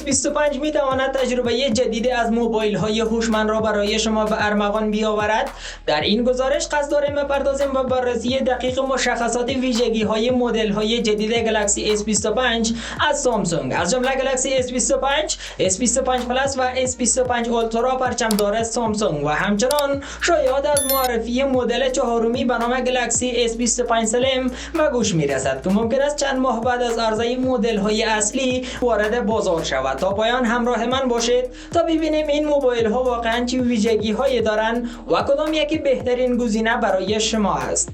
S25 می تواند تجربه جدید از موبایل های هوشمند را برای شما به ارمغان بیاورد. در این گزارش قصد داریم بپردازیم و بررسی دقیق مشخصات ویژگی های مدل های جدید گلکسی S25 از سامسونگ، از جمله گلکسی S25، S25 پلاس و S25 اولترا پرچمدار سامسونگ و همچنین شایعات از معرفی مدل چهارمی به نام گلکسی S25 سلیم و گوش می رسد که ممکن است چند ماه بعد از عرضه مدل های اصلی وارد بازار شود. تا پایان همراه من باشید تا ببینیم این موبایل ها واقعا چه ویژگی هایی دارند و کدام یکی بهترین گزینه برای شما است.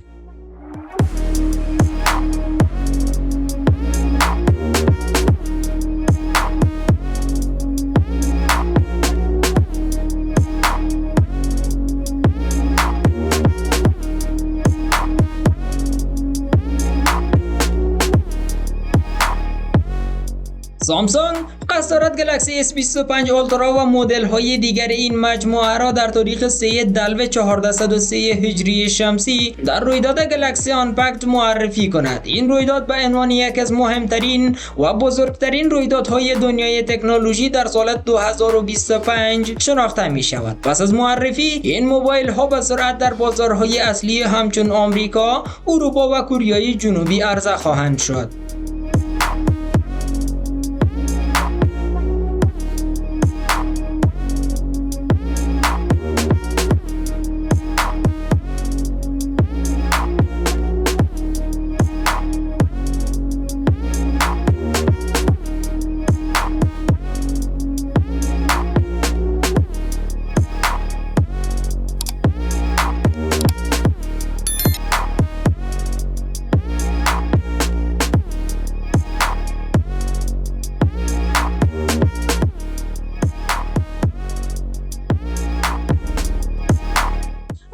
سامسونگ قصد دارد گلکسی S25 اولترا و مدل های دیگر این مجموعه را در تاریخ 3 دلو 1403 هجری شمسی در رویداد گلکسی آنپکت معرفی کند. این رویداد به عنوان یک از مهمترین و بزرگترین رویدادهای دنیای تکنولوژی در سال 2025 شناخته می شود. پس از معرفی این موبایل ها به سرعت در بازارهای اصلی همچون آمریکا، اروپا و کره جنوبی عرضه خواهند شد.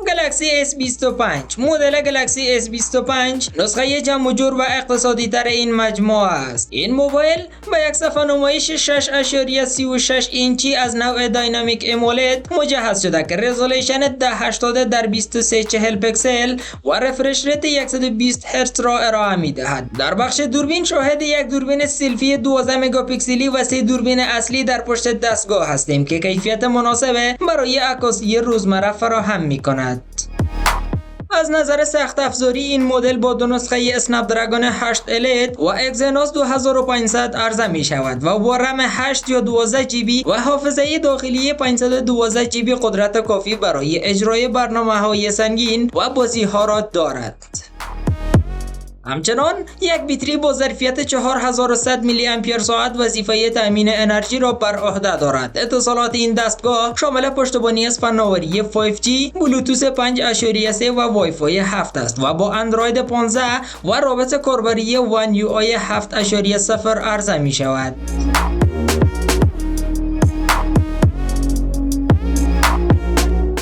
گلکسی S25 مدل گلکسی S25 نسخه جمع و جور و اقتصادی تر این مجموعه است. این موبایل با یک صفحه نمایش 6.36 اینچی از نوع داینامیک امولید مجهز شده که رزولوشن 1080 در 2340 پیکسل و رفرش ریت 120 هرتز را ارائه می دهد. در بخش دوربین شاهد یک دوربین سلفی 12 مگاپیکسلی و 3 دوربین اصلی در پشت دستگاه هستیم که کیفیت مناسب برای عکاسی روزمره فراهم می کند. از نظر سخت افزاری این مدل با دو نسخه اسنپ دراگون 8 الیت و اگزینوس 2500 عرضه می شود و با رم 8 یا 12 جی بی و حافظه داخلی 512 جی بی قدرت کافی برای اجرای برنامه‌های سنگین و بازی ها را دارد. همچنان یک بطری با ظرفیت 4100 میلی امپر ساعت وظیفه تامین انرژی را بر عهده دارد. اتصالات این دستگاه شامل پشتیبانی از فناوری 5G، بلوتوث 5.3 و وای فای 7 است و با اندروید 15 و رابط کاربری ون یو آی 7.0 عرضه می شود.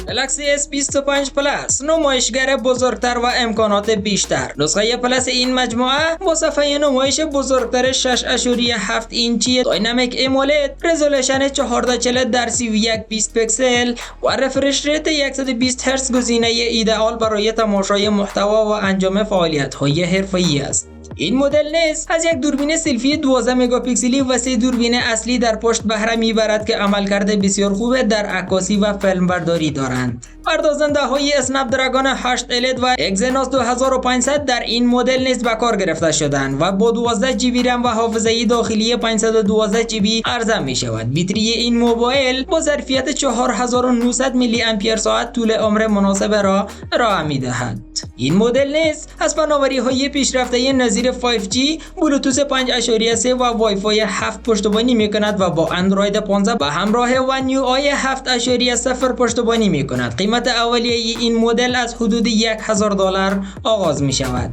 گلکسی S25 پلاس نمایشگر بزرگتر و امکانات بیشتر. نسخه پلاس این مجموعه با صفحه نمایش بزرگتر 6.7 اینچی داینامیک امولید، رزولوشن 1440 در 3120 پیکسل و رفرش ریت 120 هرتز گزینه ایدئال برای تماشای محتوا و انجام فعالیت‌های حرفه‌ای است. این مدل نیز از یک دوربین سلفی 12 مگاپیکسلی و 3 دوربین اصلی در پشت بهره میبرد که عملکرد بسیار خوب در عکاسی و فیلمبرداری دارند. پردازنده های اسنپ دراگون 8 الیت و اگزینوس 2500 در این مدل نیز به کار گرفته شدند و با 12 جی بی رم و حافظه داخلی 512 جی بی عرضه می شود. بطری این موبایل با ظرفیت 4900 میلی امپر ساعت طول عمر مناسب را ارائه می دهد. این مدل نیز از فناوری های پیشرفته نظیر 5G، بلوتوث 5.3 و وای فای 7 پشتیبانی می کند و با اندروید 15 به همراه ون یو آی 7.0 پشتیبانی می کند. قیمت اولیه این مدل از حدود $1000 آغاز می شود.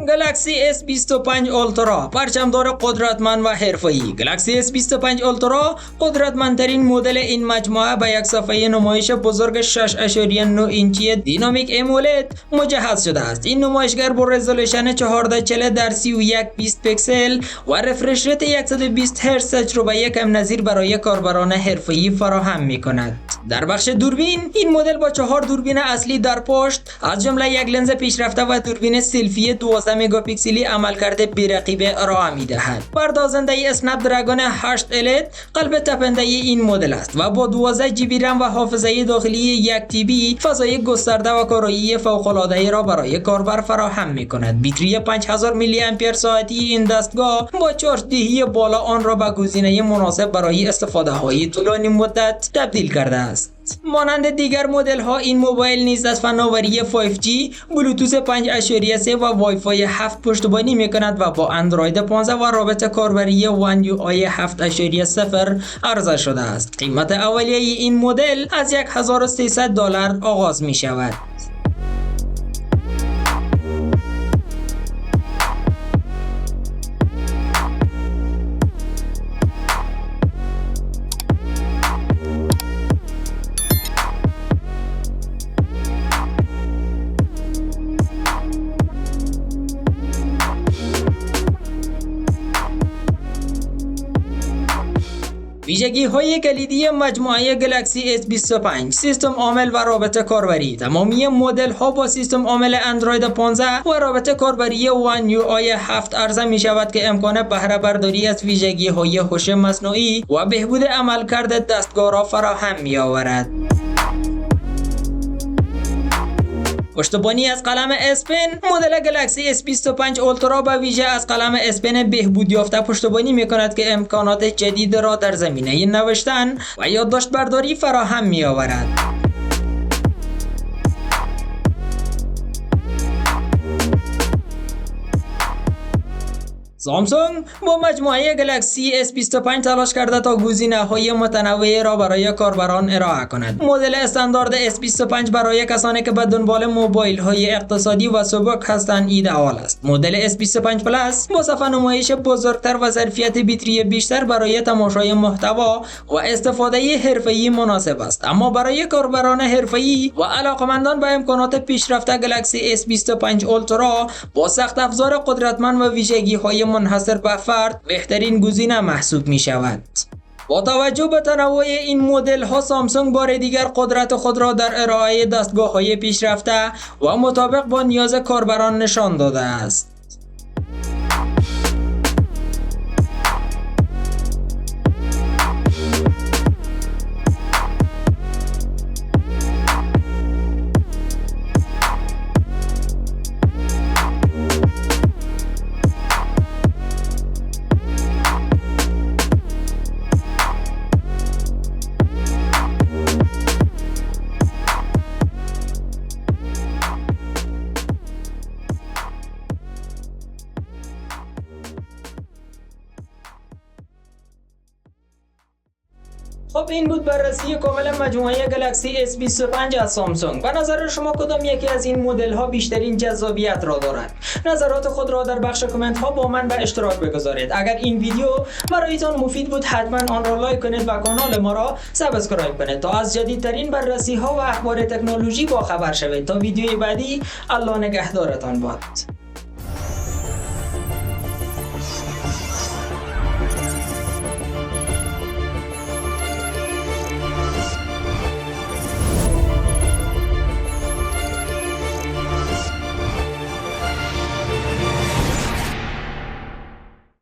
گلکسی گلکسی S25 Ultra پرچمدار قدرتمند و حرفه‌ای. گلکسی S25 Ultra قدرتمندترین مدل این مجموعه به یک صفحه نمایش بزرگ 6.9 اینچی دینامیک امولد مجهز شده است. این نمایشگر با رزولوشن 1440 در 3120 پیکسل و رفرش ریت 120 هرتز تجربه کم نظیر برای کاربران حرفه‌ای فراهم می‌کند. در بخش دوربین این مدل با 4 دوربین اصلی در پشت از جمله یک لنز پیشرفته و دوربین سلفی 12 مگاپیکسلی عملکرد بی‌رقیب ارائه می‌دهد. پردازنده اسنپ دراگون 8 الیت قلب تپنده این مدل است و با 12 جی بی رم و حافظه داخلی 1 تی بی فضای گسترده و کارایی فوق‌العاده را برای کاربر فراهم می‌کند. باتری 5000 میلی آمپر ساعتی این دستگاه با چارج دهی بالا آن را به گزینه مناسب برای استفاده‌های طولانی مدت تبدیل کرده است. مانند دیگر مدل ها این موبایل نیز از فناوری 5G، بلوتوث 5.3 و وای فای 7 پشتیبانی می‌کند و با اندروید 15 و رابط کاربری One UI 7.0 عرضه شده است. قیمت اولیه این مدل از $1300 آغاز می شود. ویژگی های کلیدی مجموعه گلکسی S25: سیستم عامل و رابط کاربری. تمامی مدل ها با سیستم عامل اندروید 15 و رابط کاربری One UI 7 عرضه می شود که امکان بهره برداری از ویژگی های هوش مصنوعی و بهبود عملکرد دستگاه را فراهم می آورد. پشتیبانی از قلم اس پن. مدل گلکسی S25 Ultra به ویژه از قلم اس پن بهبود یافته پشتیبانی می‌کند که امکانات جدید را در زمینه نوشتن و یادداشت برداری فراهم می‌آورد. سامسونگ با مجموعه گلکسی S25 تلاش کرده تا گزینه‌های متنوعی را برای کاربران ارائه کند. مدل استاندارد S25 برای کسانی که به دنبال موبایل‌های اقتصادی و سبک هستند ایدئال است. مدل S25 پلاس با صفحه نمایش بزرگتر و ظرفیت باتری بیشتر برای تماشای محتوا و استفاده حرفه‌ای مناسب است. اما برای کاربران حرفه‌ای و علاقه‌مندان به امکانات پیشرفته گلکسی S25 Ultra با سخت افزار قدرتمند و ویژگی‌های منحصر به فرد بهترین گزینه محسوب می شود. با توجه به تنوع این مدل ها سامسونگ بار دیگر قدرت خود را در ارائه دستگاه های پیشرفته و مطابق با نیاز کاربران نشان داده است. خب این بود بررسی کامل مجموعه گلکسی S25 از سامسونگ. به نظر شما کدام یکی از این مدل ها بیشترین جذابیت را دارد؟ نظرات خود را در بخش کامنت ها با من به اشتراک بگذارید. اگر این ویدیو برایتان مفید بود حتما آن را لایک کنید و کانال ما را سابسکرایب کنید تا از جدیدترین بررسی ها و اخبار تکنولوژی با خبر شوید. تا ویدیوی بعدی، الله نگهدارتان باد.